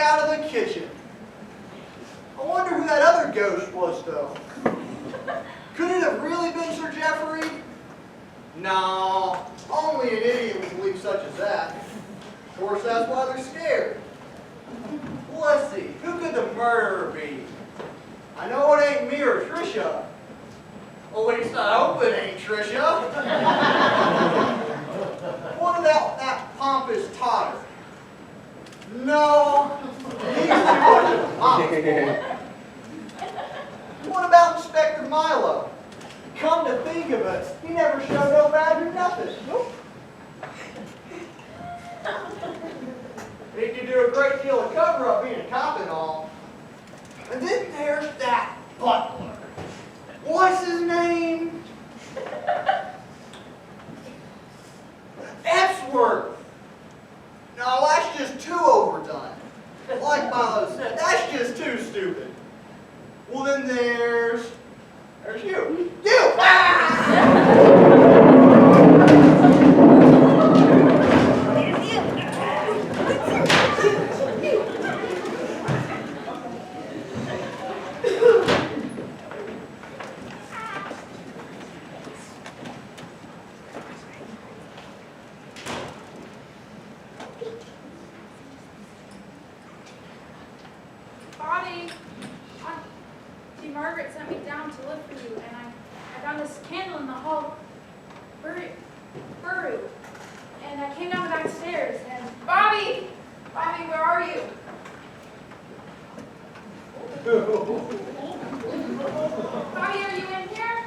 out of the kitchen. I wonder who that other ghost was, though. Could it have really been Sir Geoffrey? No, only an idiot would believe such as that. Of course, that's why they're scared. Well, let's see, who could the murderer be? I know it ain't me or Trisha. At least I hope it ain't Trisha. What about that pompous Totter? No, he's too much of a pompous boy. What about Inspector Milo? Come to think of it, he never showed no badge or nothing. Nope. He could do a great deal of cover-up being a cop and all. And then there's that butler. What's his name? Epsworth. No, that's just too overdone. Like Milo said, that's just too stupid. Well, then there's you. You! Bobby, Auntie Margaret sent me down to look for you, and I found this candle in the hall. Buru. And I came down the back stairs, and Bobby, where are you? Bobby, are you in here?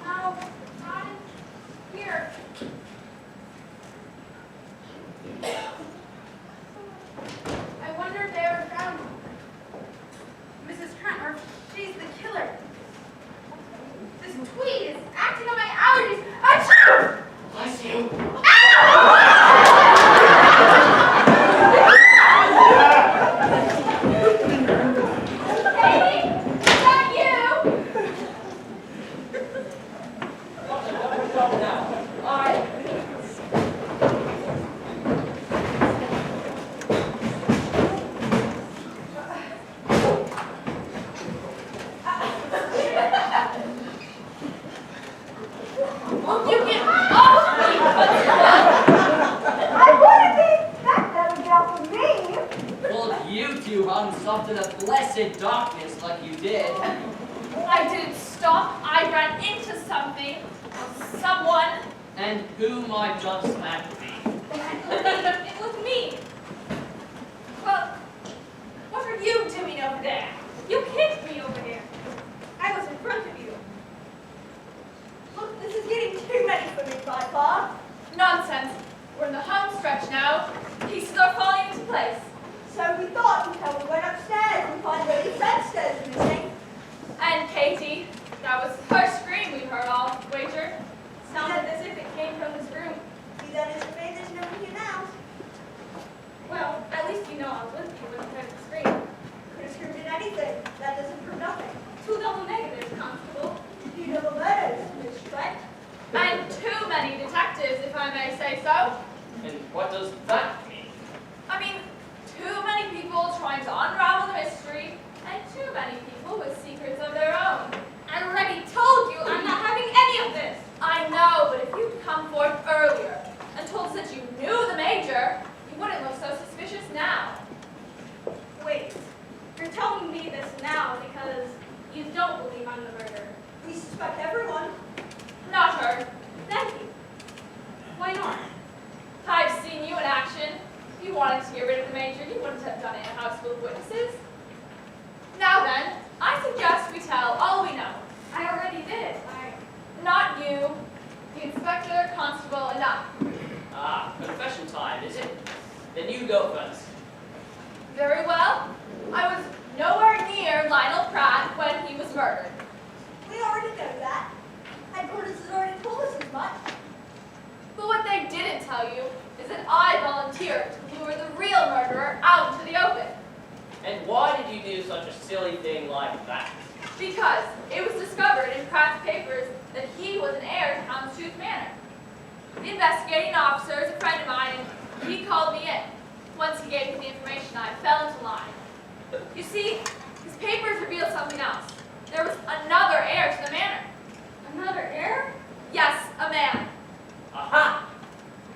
No, not in here. I wonder if they ever found Mrs. Trent, or if she's the killer. This tweed is acting on my allergies. Achoo! Bless you. Katie, is that you? What's up now? Won't you get off me? I wouldn't be. That never got for me. Well, if you two hung something of blessed darkness like you did. I didn't stop. I ran into something. Someone. And who might just that be? It was me. Well, what are you doing over there? You kicked me over here. I was in front of you. Look, this is getting too many for me, Grandpa. Nonsense. We're in the home stretch now. Pieces are falling into place. So we thought until we went upstairs and found the bedstairs missing. And Katie, that was her scream we heard, all wager. Sounded as if it came from this room. See, that is the way there's no one here now. Well, at least you know I was with you when you heard the scream. Could have screamed at anything. That doesn't prove nothing. 2 double negatives, Constable. You know the murders, Miss Trent. And too many detectives, if I may say so. And what does that mean? I mean, too many people trying to unravel the mystery, and too many people with secrets of their own. I already told you I'm not having any of this. I know, but if you'd come forth earlier and told us that you knew the major, you wouldn't look so suspicious now. Wait, you're telling me this now because You don't believe I'm the murderer. we suspect everyone. Not her. Thank you. Why not? I've seen you in action. If you wanted to get rid of the major, you wouldn't have done it in a house full of witnesses. Now then, I suggest we tell all we know. I already did. Not you. The inspector, constable, enough. Ah, confession time, is it? Then you go first. Very well. I was nowhere near Lionel Pratt when he was murdered. We already know that. Headquarters has already told us as much. But what they didn't tell you is that I volunteered to lure the real murderer out into the open. And why did you do such a silly thing like that? Because it was discovered in Pratt's papers that he was an heir to Houndstooth Manor. The investigating officer is a friend of mine, and he called me in. fell into line. You see, his papers revealed something else. There was another heir to the manor. Another heir? Yes, a man. Aha!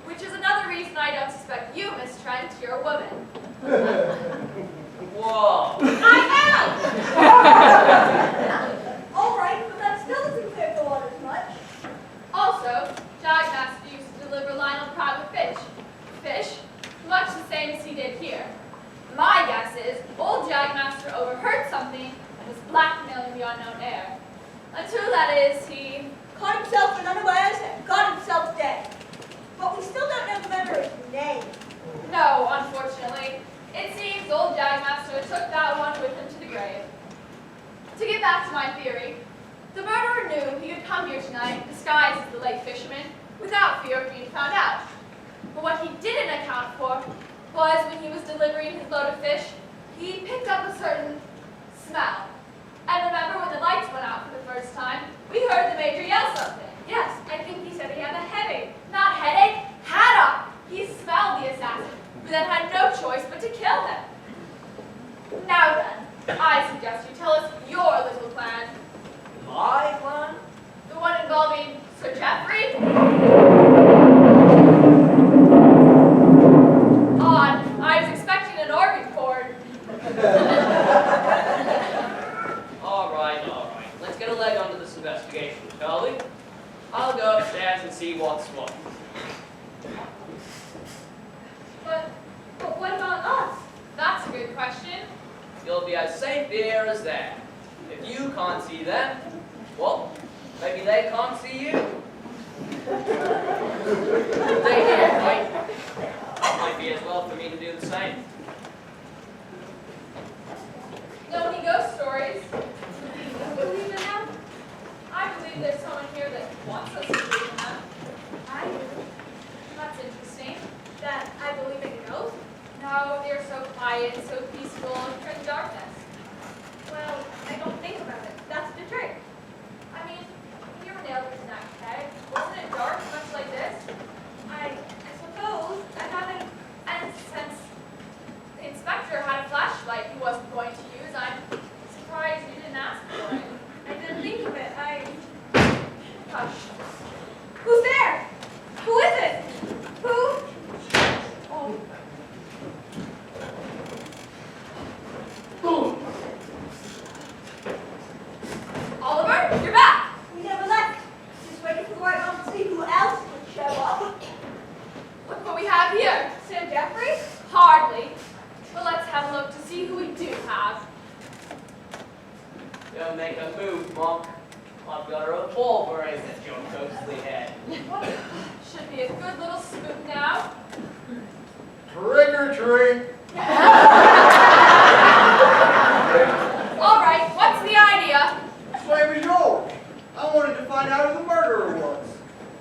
Which is another reason I don't suspect you, Miss Trent. You're a woman. Whoa! I am! All right, but that still doesn't clear the waters much. Also, Jagmaster used to deliver Lionel Pratt with fish, much the same as he did here. My guess is old Jagmaster overheard something and was blackmailing the unknown heir. Until that is, he... Caught himself in unawares and got himself dead. But we still don't know the murderer's name. No, unfortunately. It seems old Jagmaster took that one with him to the grave. To get back to my theory, the murderer knew he could come here tonight, disguised as the late fisherman, without fear of being found out. But what he didn't account for was when he was delivering his load of fish, he picked up a certain smell. And remember when the lights went out for the first time, we heard the Major yell something. Yes, I think he said he had a headache. Not headache, had up. He smelled the assassin, who then had no choice but to kill him. Now then, I suggest you tell us your little plan. My plan? The one involving Sir Geoffrey? Odd. I was expecting an organ chord. All right. Let's get a leg onto this investigation, shall we? I'll go upstairs and see what's what. But what about us? That's a good question. You'll be as safe here as there. If you can't see them, well, maybe they can't see you. Stay here, right? It might be as well for me to do the same. Know any ghost stories? Do you believe in them? I believe there's someone here that wants us to believe in them. I do. That's interesting. That I believe in ghosts. No, they're so quiet, so peaceful, in darkness. Well, I don't think about it. That's the trick. I mean, when you were nailed to that peg, wasn't it dark much like this? I suppose I haven't. And since the inspector had a flashlight he wasn't going to use, I'm surprised you didn't ask for it. I didn't think of it. Hush. Who's there? Who is it? Who? Oh. Oliver, you're back. We never left. Just waiting for the right moment to see who else would show up. Look what we have here. Sir Geoffrey? Hardly. But let's have a look to see who we do have. Don't make a move, Monk. I've got a revolver aimed at your ghostly head. Should be a good little spook now. Trick or treat. All right, what's the idea? Same as yours. I wanted to find out who the murderer was.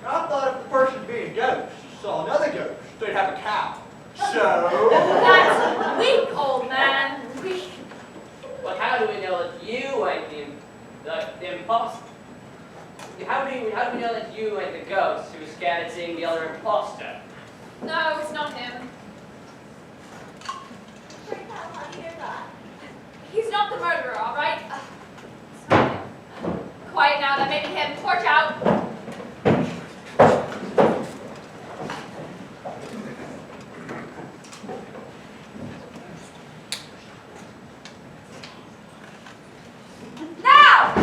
I thought if the person being ghost saw another ghost, they'd have a cow. So... That's weak, old man. Weak. But how do we know that you ain't the imposter? How do we know that you ain't the ghost who was scared at seeing the other imposter? No, it's not him. He's not the murderer, all right? It's not him. Quiet now, that may be him. Torch out. Now!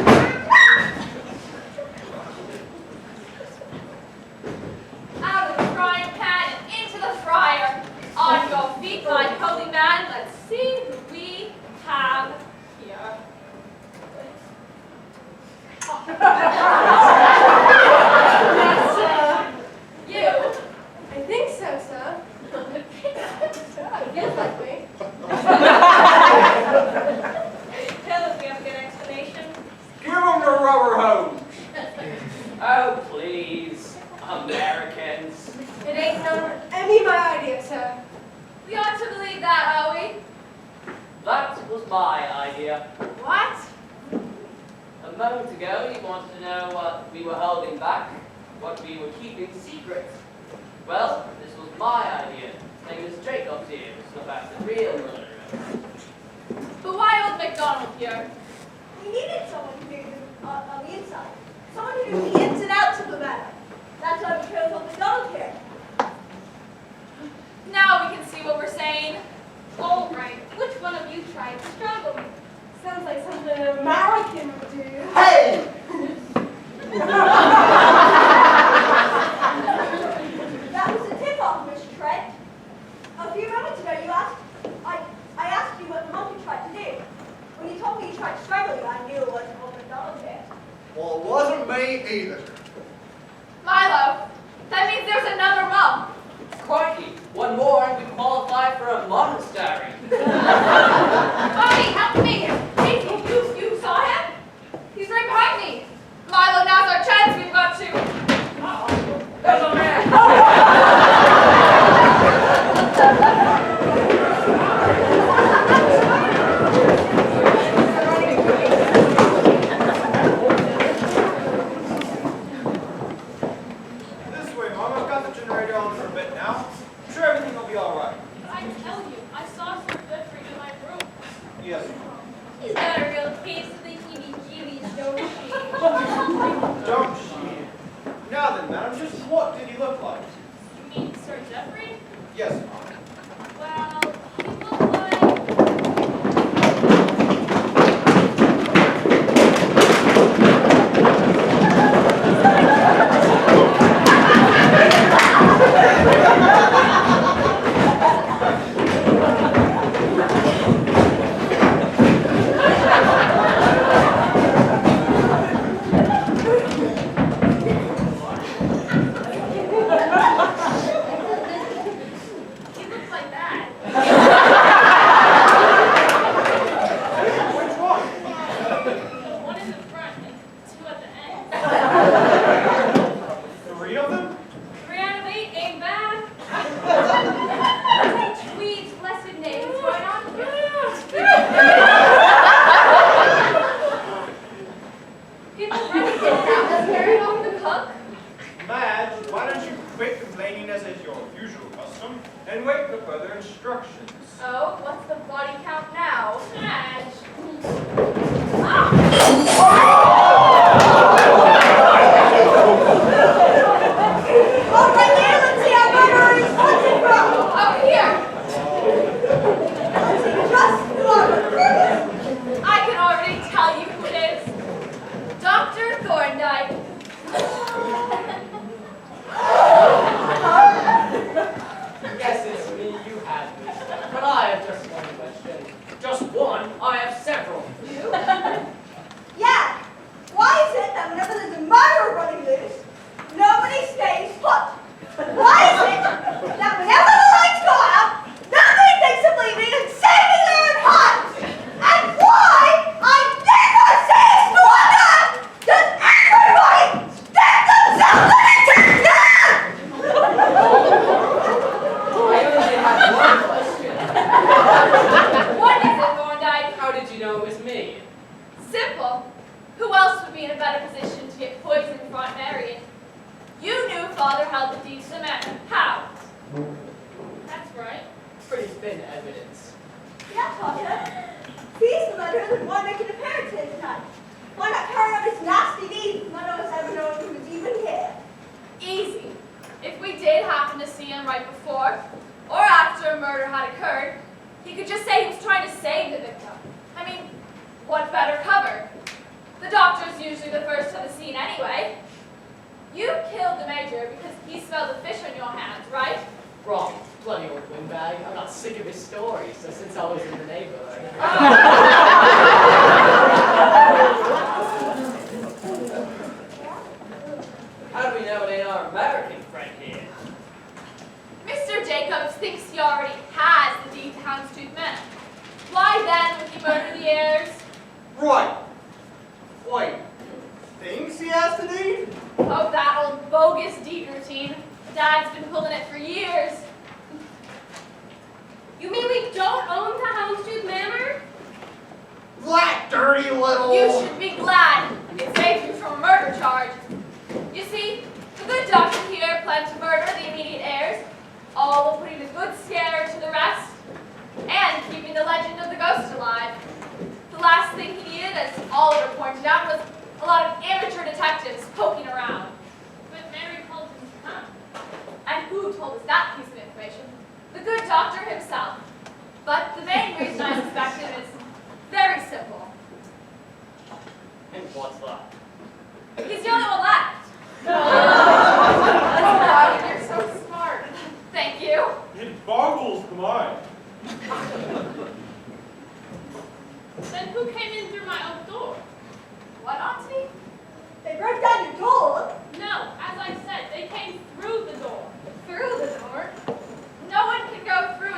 Out of the frying pan and into the fryer. On your feet, my holy man. Let's see who we have here. You. I think so, sir. Feels like me. Tell us we have a good explanation. Give him the rubber hose. Oh, please. Americans. It ain't no any of my idea, sir. We ought to believe that, are we? That was my idea. What? A moment ago, you wanted to know what we were holding back, what we were keeping secret. Well, this was my idea. His name is Jacobs here, to slip out the real murderer. But why old MacDonald here? We needed someone who knew on the inside. Someone who knew the ins and outs of the matter. That's why we chose old MacDonald here. Now we can see what we're saying. All right, which one of you tried to strangle me? Sounds like something an American would do. Hey! That was a tip-off, Miss Trent. A few moments ago, I asked you what the monkey tried to do. When you told me he tried to strangle you, I knew it wasn't old MacDonald here. Well, it wasn't me either. Milo, that means there's another mum. Crikey, one more and we qualify for a monastery. Bobby, help me! Casey, you saw him? He's right behind me. Milo, now's our chance. We've got to. Uh-oh. There's a man. This way, Mom. I've got the generator on for a bit now. I'm sure everything will be all right. I tell you, I saw Sir Godfrey in my room. Yes. He's got a real case of the heebie-jeebies, don't she? Don't she? Now then, madam, just what did he look like? You mean Sir Geoffrey? Yes, Mom. Well, he looked like... He looks like that. Which one? One in the front and two at the end. 3 of them? 3 out of 8 ain't bad. Tweed's blessed names going on People ready to have carried off the cook. Madge, why don't you quit complaining as is your usual custom and wait for further instructions? Oh, what's the body count now? Madge. All right, there, let's see how murderer is hunted from. Up here. Let's see, just who are the I can already tell you who it is. Dr. Thorndyke. Yes, it's me you had me. But I have just one question. Just one? I have several. Yeah. Why is it that whenever there's a murderer running loose, nobody stays put? Why is it that whenever the lights go out, nobody thinks of leaving and saving their own lives? And why, I never say it's no wonder, does everybody stab themselves in the chest? I only had one question. What is it, Thorndyke? How did you know it was me? Simple. Who else would be in a better position to get poisoned from Aunt Marion? You knew Father held the deeds to Manor. How? That's right. Pretty thin evidence. Yeah, Tasha. He's the murderer, then why make an appearance here tonight? Why not carry out his nasty deeds with none of us ever knowing he was even here? Easy. If we did happen to see him right before or after a murder had occurred, he could just say he was trying to save the victim. I mean, what better cover? The doctor's usually the first to the scene anyway. You killed the Major because he smelled the fish on your hands, right? Wrong. Bloody old windbag. I'm not sick of his stories, so since I was in the neighborhood. How do we know it ain't our American friend here? Mr. Jacobs thinks he already has the deed to Houndstooth Manor. Why then would he murder the heirs? Right. Wait. Thinks he has the deed? Oh, that old bogus deed routine. Dad's been pulling it for years. You mean we don't own the Houndstooth Manor? That dirty little... You should be glad it saved you from a murder charge. You see, the good doctor here planned to murder the immediate heirs, all while putting a good scare to the rest, and and keeping the legend of the ghost alive. The last thing he needed, as Oliver pointed out, was a lot of amateur detectives poking around. But Mary told him to come. And who told us that piece of information? The good doctor himself. But the main reason I suspect him is very simple. And what's that? He's the only one left. You're so smart. Thank you. It boggles the mind. Then who came in through my own door? What, Auntie? They broke down your door. No, as I said, they came through the door. Through the door. No one can go through